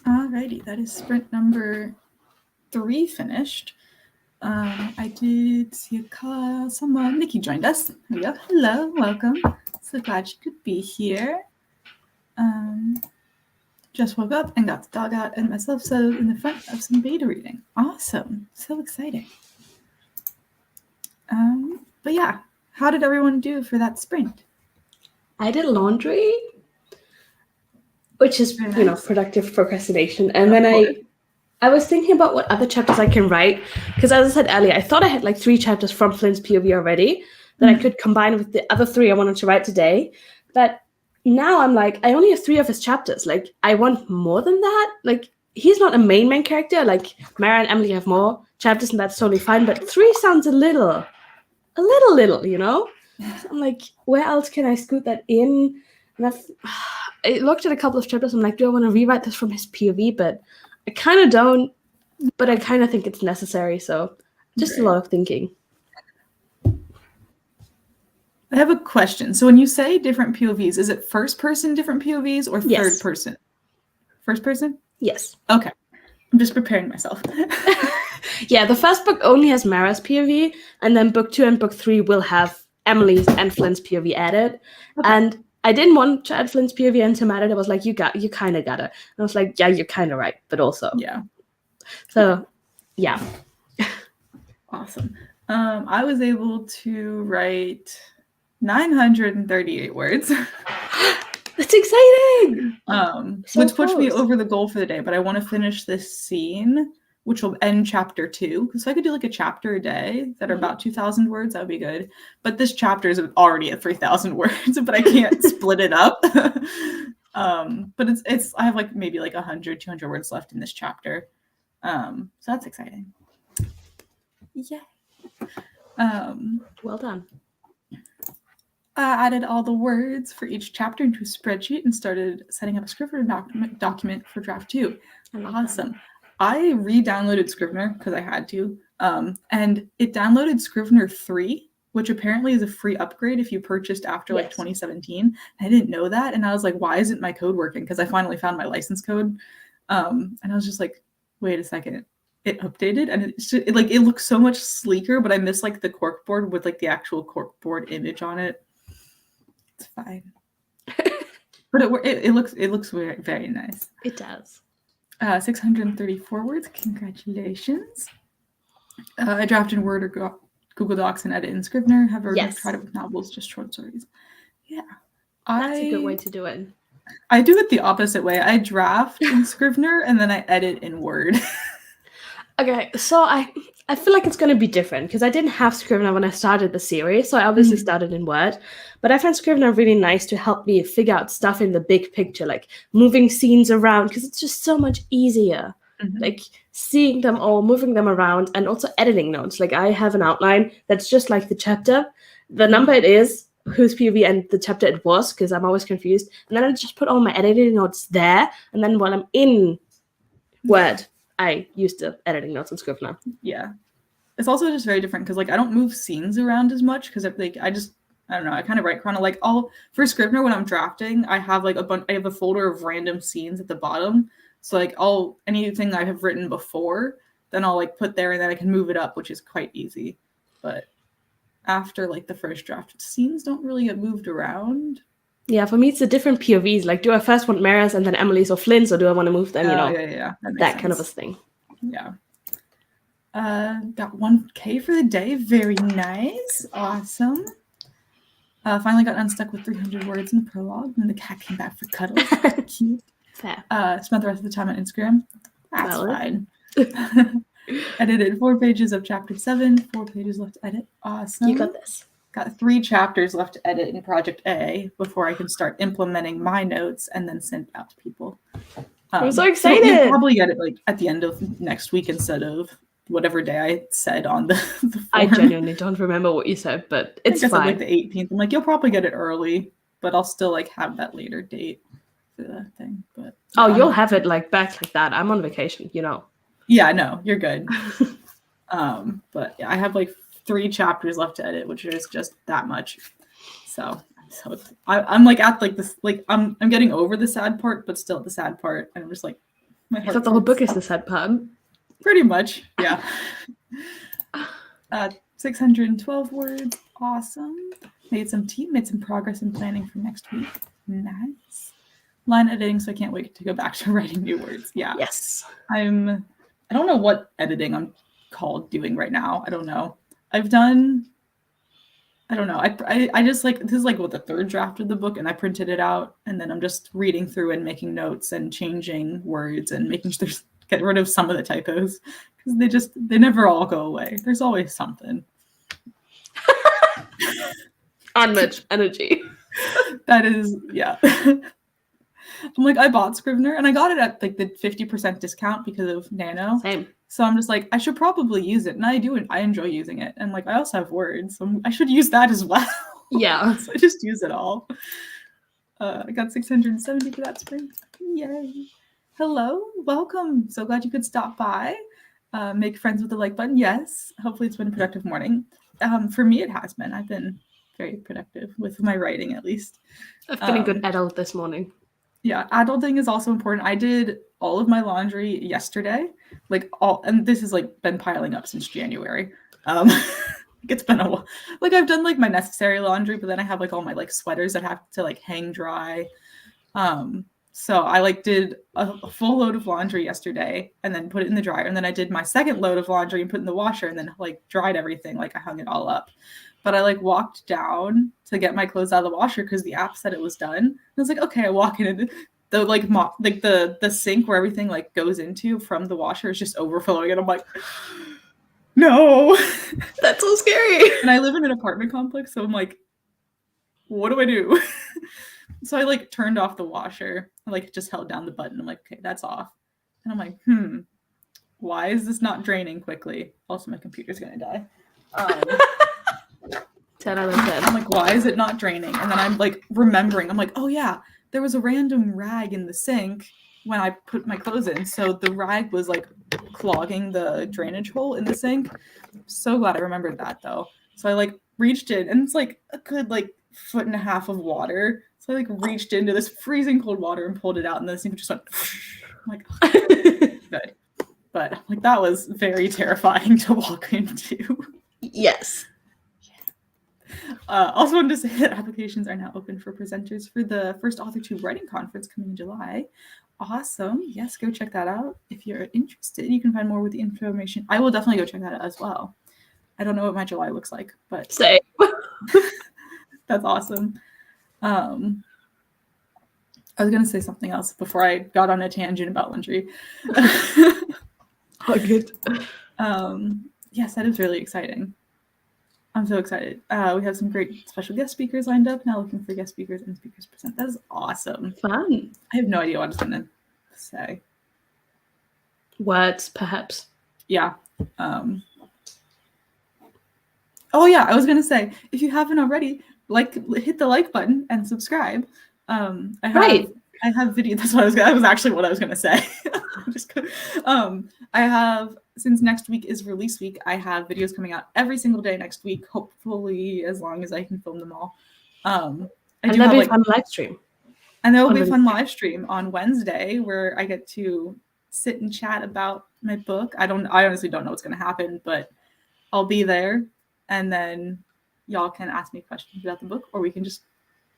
Alrighty, that is sprint number 3 finished. I did see a call. Someone, Nikki joined us. There we go. Hello, welcome. So glad you could be here. Just woke up and got the dog out and myself settled in the front of some beta reading. Awesome. So exciting. But yeah, how did everyone do for that sprint? I did laundry, which is, you know, productive procrastination. And then I was thinking about what other chapters I can write, because as I said earlier, I thought I had like 3 chapters from Flynn's POV already that I could combine with the other 3 I wanted to write today. But now I'm like, I only have 3 of his chapters. Like, I want more than that. Like, he's not a main character. Like, Mara and Emily have more chapters, and that's totally fine. But 3 sounds a little, you know? So I'm like, where else can I scoot that in? And I looked at a couple of chapters. I'm like, do I want to rewrite this from his POV? But I kind of don't. But I kind of think it's necessary. So just a lot of thinking. I have a question. So when you say different POVs, is it first person different POVs or third person? First person? Yes. Okay. I'm just preparing myself. Yeah, the first book only has Mara's POV, and then book 2 and book 3 will have Emily's and Flynn's POV added. Okay. And I didn't want to add Flynn's POV into Mara. I was like, you kind of got it. And I was like, yeah, you're kind of right, but also. Yeah. So, yeah. Awesome. I was able to write 938 words. That's exciting. Which pushed me over the goal for the day, but I want to finish this scene, which will end chapter 2. Because if I could do like a chapter a day that are about 2,000 words, that would be good. But this chapter is already at 3,000 words, but I can't split it up. But it's I have like maybe like 100, 200 words left in this chapter. So that's exciting. Yay. Well done. I added all the words for each chapter into a spreadsheet and started setting up a Scrivener document for draft 2. Awesome. I re-downloaded Scrivener because I had to, and it downloaded Scrivener 3, which apparently is a free upgrade if you purchased after like 2017. I didn't know that, and I was like, why isn't my code working? Because I finally found my license code, and I was just like, wait a second. It updated and it looks so much sleeker, but I miss like the corkboard with like the actual corkboard image on it. It's fine, but it looks very, very nice. It does. 634 words. Congratulations. I drafted in Word or Google Docs and edit in Scrivener. Have already tried it with novels, just short stories. Yeah, that's a good way to do it. I do it the opposite way. I draft in Scrivener and then I edit in Word. Okay, so I feel like it's going to be different because I didn't have Scrivener when I started the series, so I obviously started in Word. But I found Scrivener really nice to help me figure out stuff in the big picture, like moving scenes around, because it's just so much easier. Like seeing them all, moving them around, and also editing notes. Like I have an outline that's just like the chapter, the number it is, whose POV, and the chapter it was, because I'm always confused. And then I just put all my editing notes there, and then while I'm in Word, I used the editing notes in Scrivener. Yeah. It's also just very different because like I don't move scenes around as much because like I don't know, I kind of write like for Scrivener when I'm drafting, I have like I have a folder of random scenes at the bottom. So like anything I have written before, then I'll like put there and then I can move it up, which is quite easy. But after like the first draft, scenes don't really get moved around. Yeah, for me, it's the different POVs. Like, do I first want Mara's and then Emily's or Flynn's, or do I want to move them, you know? Yeah. That kind of a thing. Yeah. Got 1K for the day. Very nice. Awesome. Finally got unstuck with 300 words in the prologue, and the cat came back for cuddles. Cute. Fair. Spent the rest of the time on Instagram. That's fine. Edited 4 pages of chapter 7. 4 pages left to edit. Awesome. You got this. Got 3 chapters left to edit in Project A before I can start implementing my notes and then send it out to people. I'm so excited. You'll probably get it like at the end of next week instead of whatever day I said on the form. I genuinely don't remember what you said, but it's fine. Like the 18th. I'm like, you'll probably get it early, but I'll still like have that later date for the thing. But you'll have it like back like that. I'm on vacation, you know. Yeah, no, you're good. But yeah, I have like 3 chapters left to edit, which is just that much. So I'm like at like this, like I'm getting over the sad part, but still at the sad part, and I'm just like, My I heart thought the whole book hurts. is the sad part. Pretty much, yeah. 612 words. Awesome. Made some progress in planning for next week. Nice. Line editing, so I can't wait to go back to writing new words. Yeah. Yes. I don't know what editing I'm called doing right now. I don't know. I don't know. I just like, this is like what the third draft of the book, and I printed it out, and then I'm just reading through and making notes and changing words and making sure get rid of some of the typos, because they never all go away. There's always something. Unmatched energy. That is, yeah. I'm like, I bought Scrivener and I got it at like the 50% discount because of Nano. Same. So I'm just like, I should probably use it. And I do, and I enjoy using it. And like, I also have words, so I should use that as well. Yeah. So I just use it all. I got 670 for that sprint. Yay. Hello, welcome. So glad you could stop by. Make friends with the like button. Yes. Hopefully it's been a productive morning. For me, it has been. I've been very productive with my writing, at least. I've been a good adult this morning. Yeah, adulting is also important. I did all of my laundry yesterday, and this has like been piling up since January. It's been a while. Like, I've done like my necessary laundry, but then I have like all my like sweaters that have to like hang dry. So I like did a full load of laundry yesterday and then put it in the dryer, and then I did my second load of laundry and put it in the washer, and then like dried everything. Like, I hung it all up. But I like walked down to get my clothes out of the washer because the app said it was done. And I was like, okay, I walk in, and the like the sink where everything like goes into from the washer is just overflowing, and I'm like, no. That's so scary. And I live in an apartment complex, so I'm like, what do I do? So I like turned off the washer, I like just held down the button. I'm like, okay, that's off. And I'm like, why is this not draining quickly? Also, my computer's gonna die. 10 out of 10. I'm like, why is it not draining? And then I'm like remembering, I'm like, oh yeah, there was a random rag in the sink when I put my clothes in. So the rag was like clogging the drainage hole in the sink. So glad I remembered that though. So I like reached in, and it's like a good like 1.5 feet of water. So I like reached into this freezing cold water and pulled it out, and the sink just went. I'm like, good. But like, that was very terrifying to walk into. Yes. Also wanted to say that applications are now open for presenters for the first AuthorTube writing conference coming in July. Awesome. Yes, go check that out. If you're interested, you can find more with the information. I will definitely go check that out as well. I don't know what my July looks like, but Same. That's awesome. I was going to say something else before I got on a tangent about laundry. Oh, good. Yes, that is really exciting. I'm so excited. We have some great special guest speakers lined up. Now looking for guest speakers and speakers present. That is awesome. Fun. I have no idea what I was going to say. Words, perhaps. Yeah. Oh yeah, I was going to say, if you haven't already, hit the like button and subscribe. I have video. That's what that was actually what I was going to say. I have, since next week is release week, I have videos coming out every single day next week, hopefully as long as I can film them all. And there'll be a fun live stream. And there will be a fun live stream on Wednesday where I get to sit and chat about my book. I honestly don't know what's going to happen, but I'll be there, and then y'all can ask me questions about the book, or we can just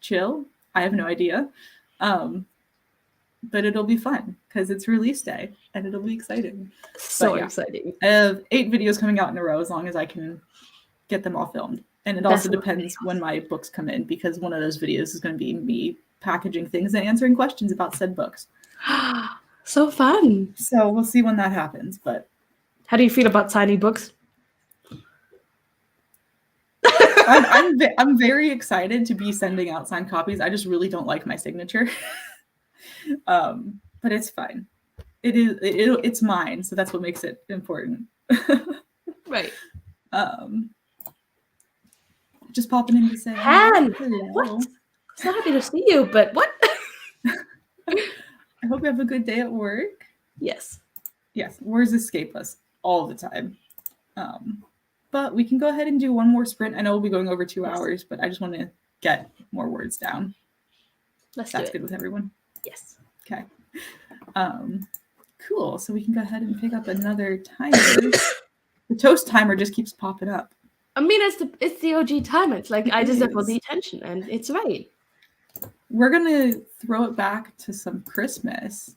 chill. I have no idea. But it'll be fun because it's release day and it'll be exciting. So exciting. I have 8 videos coming out in a row as long as I can get them all filmed. And it also depends when my books come in, because one of those videos is going to be me packaging things and answering questions about said books. So fun. So we'll see when that happens. But how do you feel about signing books? I'm very excited to be sending out signed copies. I just really don't like my signature. But it's fine. It's mine, so that's what makes it important. Right. Just popping in to say Han, hello. What? So happy to see you, but what? I hope you have a good day at work. Yes. Yes, words escape us all the time. But we can go ahead and do one more sprint. I know we'll be going over 2 hours, but I just want to get more words down. That's good with everyone. Yes. Okay. Cool. So we can go ahead and pick up another timer. The toast timer just keeps popping up. I mean, it's the OG timer. It's like I deserve all the attention, and it's right. We're gonna throw it back to some Christmas.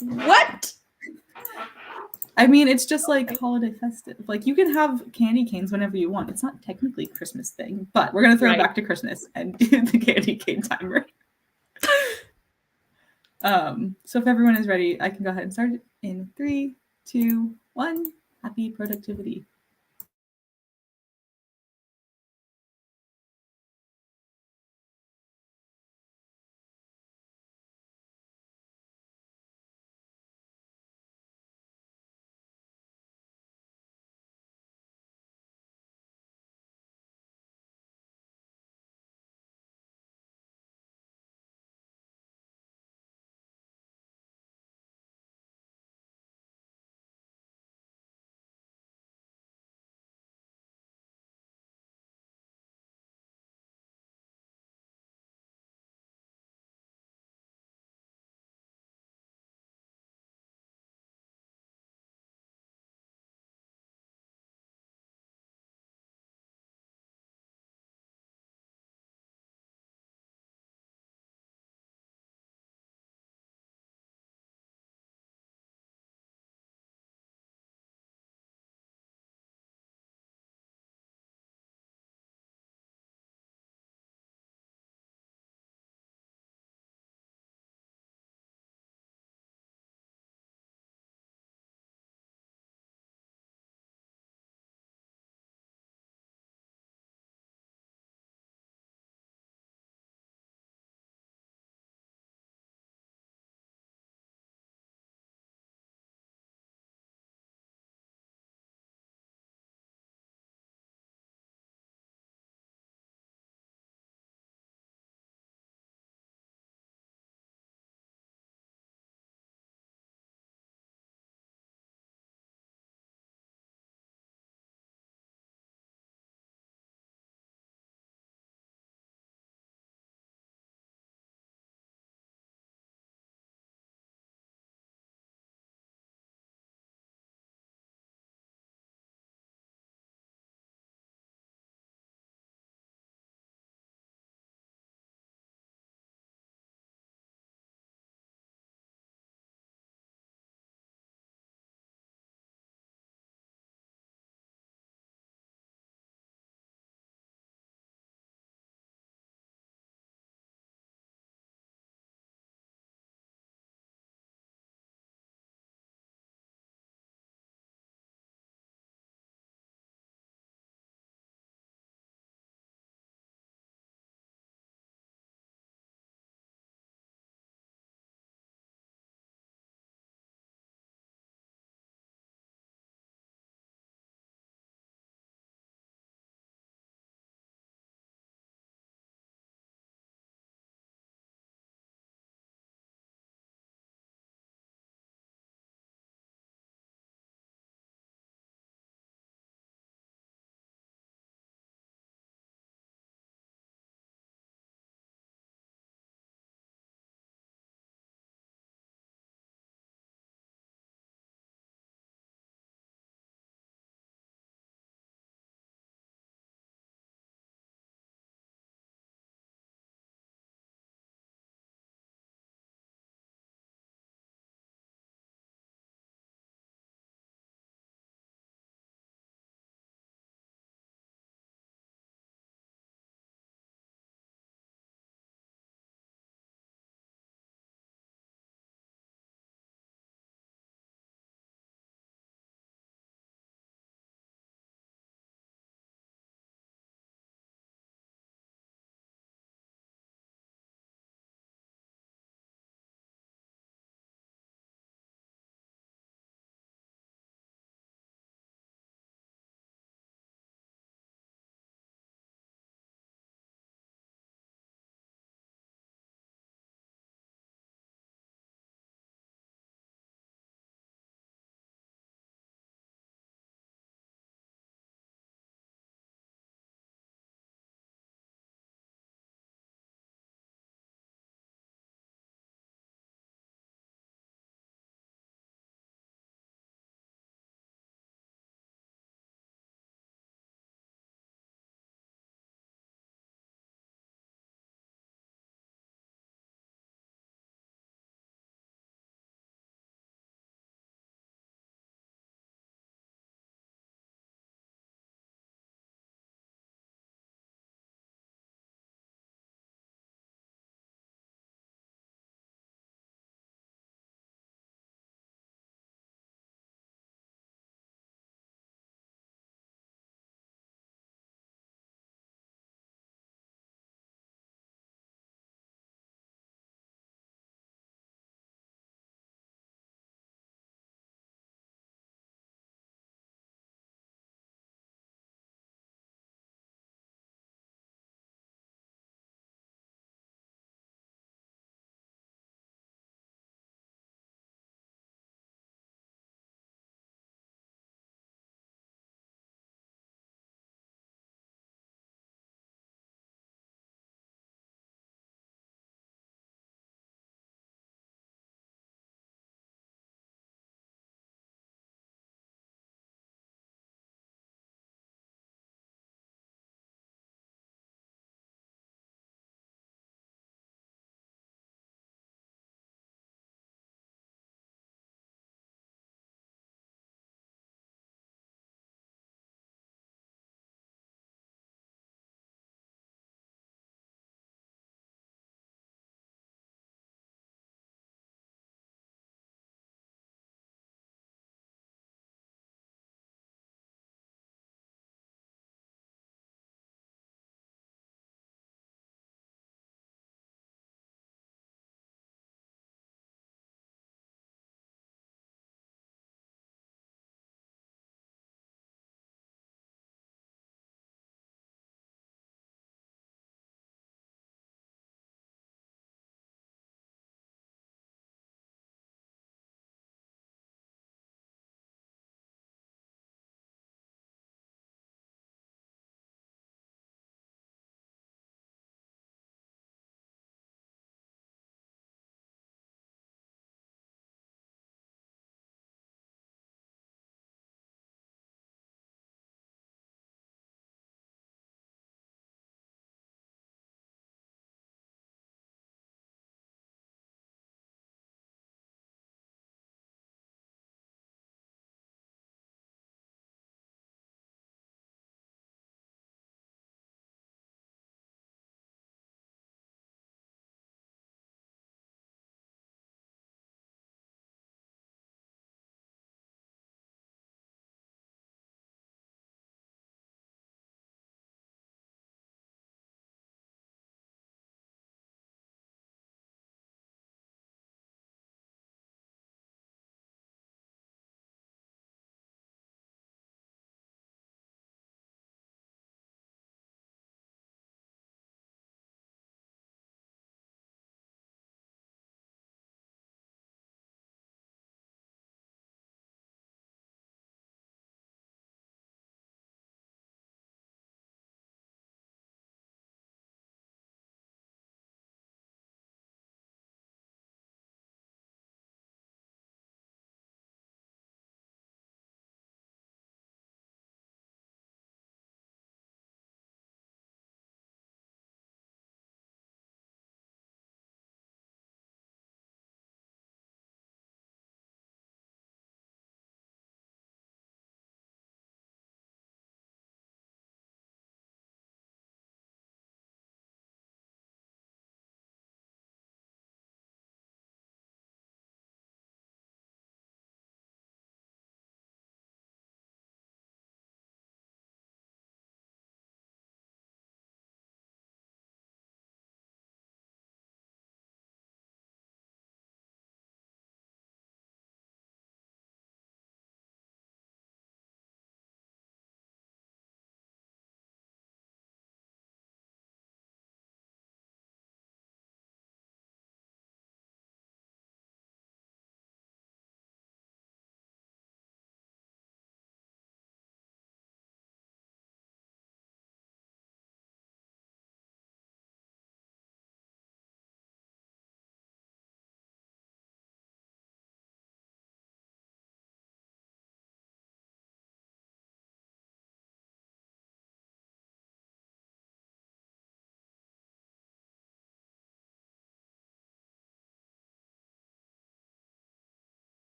What? I mean, it's just like holiday festive. Like you can have candy canes whenever you want. It's not technically a Christmas thing, but we're gonna throw it back to Christmas and do the candy cane timer. So if everyone is ready, I can go ahead and start it in 3, 2, 1. Happy productivity.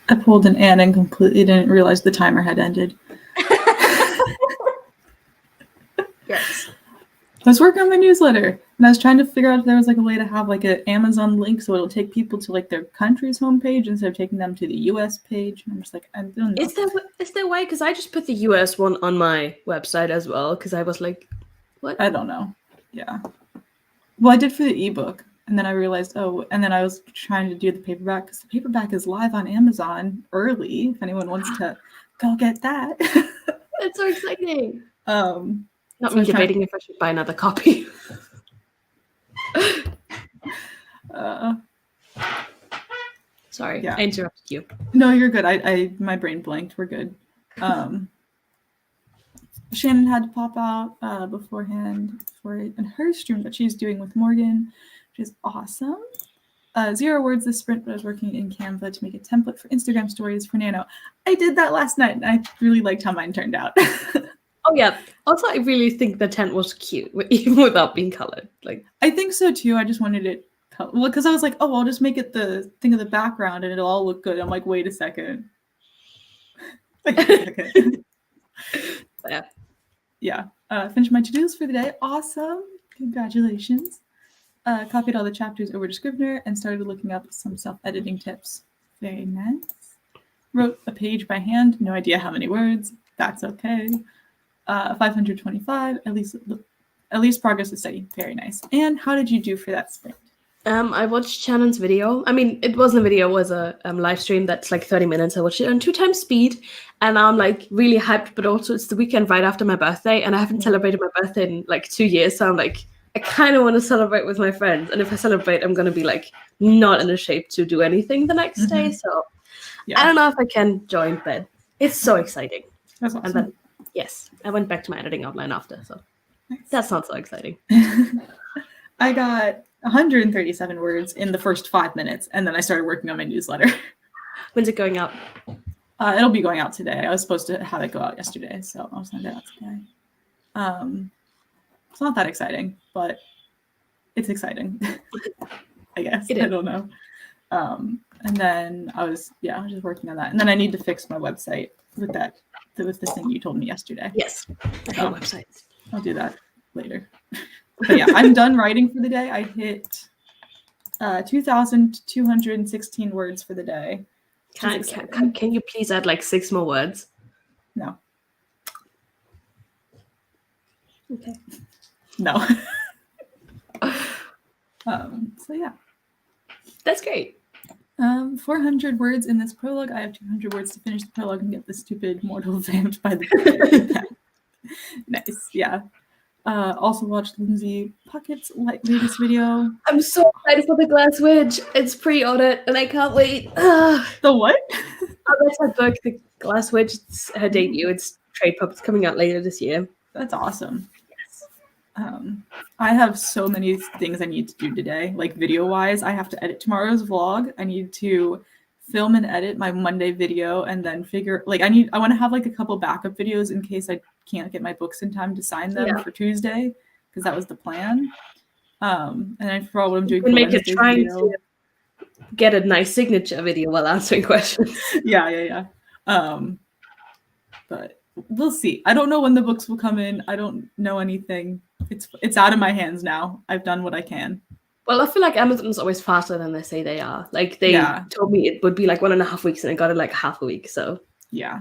I pulled an Anna and completely didn't realize the timer had ended. Yes. I was working on my newsletter, and I was trying to figure out if there was like a way to have like an Amazon link so it'll take people to like their country's homepage instead of taking them to the US page. And I'm just like, I don't know. Is there a way? Because I just put the US one on my website as well, because I was like, what? I don't know. Yeah. Well, I did for the ebook, and then I realized, and then I was trying to do the paperback because the paperback is live on Amazon early. If anyone wants to go get that. That's so exciting. Not So me debating if I should buy another copy. Sorry, yeah. I interrupted you. No, you're good. I my brain blanked. We're good. Shannon had to pop out beforehand for her stream that she's doing with Morgan, which is awesome. 0 words this sprint, but I was working in Canva to make a template for Instagram stories for Nano. I did that last night, and I really liked how mine turned out. Oh yeah. Also, I really think the tent was cute, even without being colored. Like, I think so too. I just wanted it, well, because I was like, oh, I'll just make it the thing of the background, and it'll all look good. I'm like, wait a second. Yeah. Finished my to-dos for the day. Awesome. Congratulations. Copied all the chapters over to Scrivener and started looking up some self-editing tips. Very nice. Wrote a page by hand. No idea how many words. That's okay. 525. At least progress is steady. Very nice. And how did you do for that sprint? I watched Shannon's video. I mean, it wasn't a video, it was a live stream that's like 30 minutes. I watched it on 2 times speed, and I'm like really hyped, but also it's the weekend right after my birthday, and I haven't celebrated my birthday in like 2 years, so I'm like, I kind of want to celebrate with my friends, and if I celebrate, I'm going to be like not in a shape to do anything the next day, so I don't know if I can join, but it's so exciting. That's awesome. And then, yes, I went back to my editing outline after, so that's not so exciting. I got 137 words in the first 5 minutes, and then I started working on my newsletter. When's it going out? It'll be going out today. I was supposed to have it go out yesterday, so I'll send it out today. It's not that exciting, but it's exciting. I guess. I don't know. And then I was just working on that. And then I need to fix my website with this thing you told me yesterday. Yes. I hate websites. I'll do that later. But yeah, I'm done writing for the day. I hit 2,216 words for the day. Can you please add like 6 more words? No. Okay. No. So yeah. That's great. 400 words in this prologue. I have 200 words to finish the prologue and get the stupid mortal vamped by the Nice. Yeah. Also watched Lindsay Puckett's latest video. I'm so excited for the Glass Witch. It's pre-ordered and I can't wait. The what? That's her book, The Glass Witch. It's her debut. It's trade pub. It's coming out later this year. That's awesome. Yes. I have so many things I need to do today, like video-wise. I have to edit tomorrow's vlog. I need to film and edit my Monday video, and then I want to have like a couple backup videos in case I can't get my books in time to sign them for Tuesday, because that was the plan. And I forgot what I'm doing. You can make it trying to get a nice signature video while answering questions. Yeah. But we'll see. I don't know when the books will come in. I don't know anything. It's out of my hands now. I've done what I can. Well, I feel like Amazon's always faster than they say they are. Like they told me it would be like 1.5 weeks, and I got it like half a week. So yeah,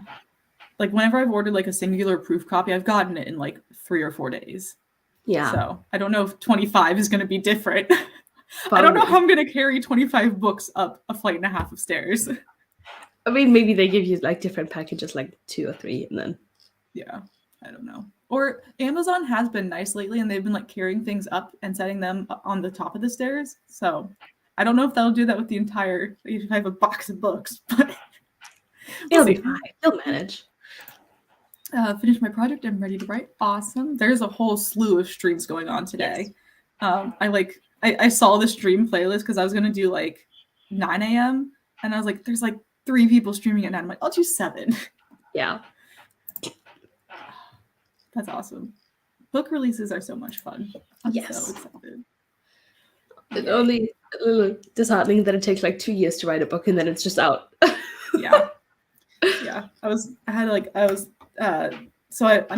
like whenever I've ordered like a singular proof copy, I've gotten it in like 3 or 4 days. Yeah. So I don't know if 25 is going to be different. I don't know how I'm going to carry 25 books up a flight and a half of stairs. I mean, maybe they give you like different packages, like 2 or 3, and then. Yeah, I don't know. Or Amazon has been nice lately, and they've been like carrying things up and setting them on the top of the stairs. So I don't know if they'll do that with the entire, if I have a box of books, but it'll be fine. They'll manage. Finished my project. I'm ready to write. Awesome. There's a whole slew of streams going on today. Yes. I saw the stream playlist because I was gonna do like 9 a.m. and I was like, there's like 3 people streaming at 9. I'm like, I'll do 7. Yeah. That's awesome. Book releases are so much fun. I'm so excited. It's only a little disheartening that it takes like 2 years to write a book and then it's just out. Yeah. I'm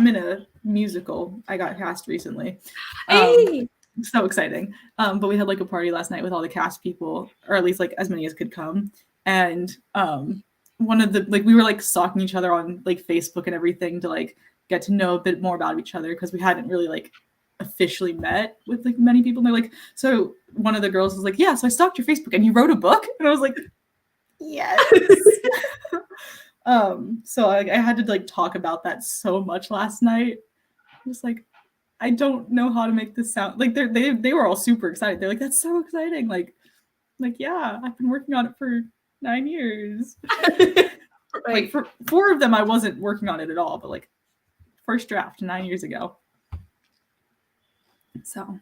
in a musical. I got cast recently. Hey! So exciting. But we had like a party last night with all the cast people, or at least like as many as could come. And one of the like we were like stalking each other on like Facebook and everything to like get to know a bit more about each other because we hadn't really like officially met with like many people. And they're like, so one of the girls was like, yeah, so I stalked your Facebook and you wrote a book? And I was like, yes. So I had to like talk about that so much last night. I was like, I don't know how to make this sound like they were all super excited. They're like, that's so exciting. Like, yeah, I've been working on it for 9 years. Right. Like for 4 of them, I wasn't working on it at all, but like first draft 9 years ago. So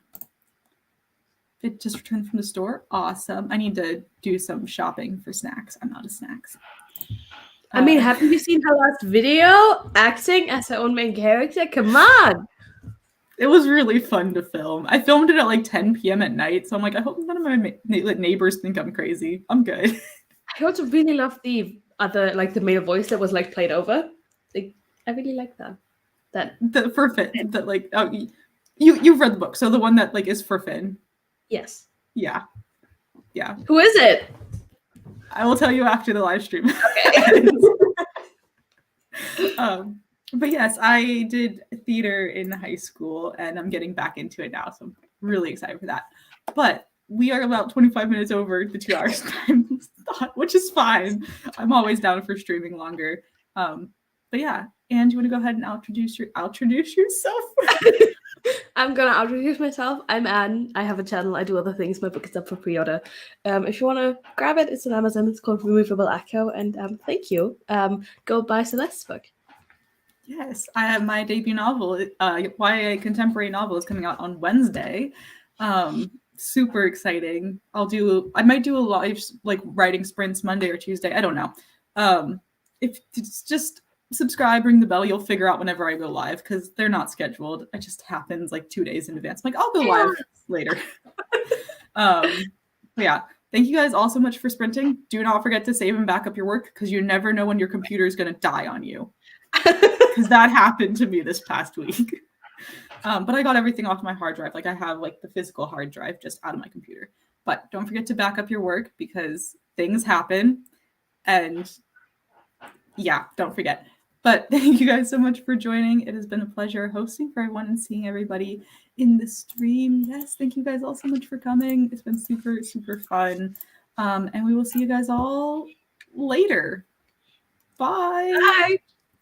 it just returned from the store. Awesome. I need to do some shopping for snacks. I'm out of snacks. I mean, haven't you seen her last video acting as her own main character? Come on. It was really fun to film. I filmed it at like 10 p.m. at night, so I'm like, I hope none of my neighbors think I'm crazy. I'm good. I also really love the other, like the male voice that was like played over. Like, I really like that. The for Finn. That like you've read the book, so the one that like is for Finn. Yes. Yeah. Who is it? I will tell you after the live stream. Okay. But yes, I did theater in high school and I'm getting back into it now. So I'm really excited for that. But we are about 25 minutes over the 2 hours time slot, which is fine. I'm always down for streaming longer. But yeah, Anne, do you want to go ahead and introduce yourself? I'm gonna introduce myself. I'm Anne. I have a channel. I do other things. My book is up for pre-order. If you want to grab it, it's on Amazon. It's called Removable Echo. And thank you. Go buy Celeste's book. Yes, I have my debut novel, YA contemporary novel, is coming out on Wednesday. Super exciting. I might do a live like writing sprints Monday or Tuesday. I don't know. If it's just subscribe, ring the bell, you'll figure out whenever I go live because they're not scheduled. It just happens like 2 days in advance. I'm like, I'll go live later. Yeah. Thank you guys all so much for sprinting. Do not forget to save and back up your work because you never know when your computer is going to die on you. Because that happened to me this past week. But I got everything off my hard drive. Like I have like the physical hard drive just out of my computer. But don't forget to back up your work because things happen. And yeah, don't forget. But thank you guys so much for joining. It has been a pleasure hosting for everyone and seeing everybody in the stream. Yes, thank you guys all so much for coming. It's been super, super fun. And we will see you guys all later. Bye. Bye.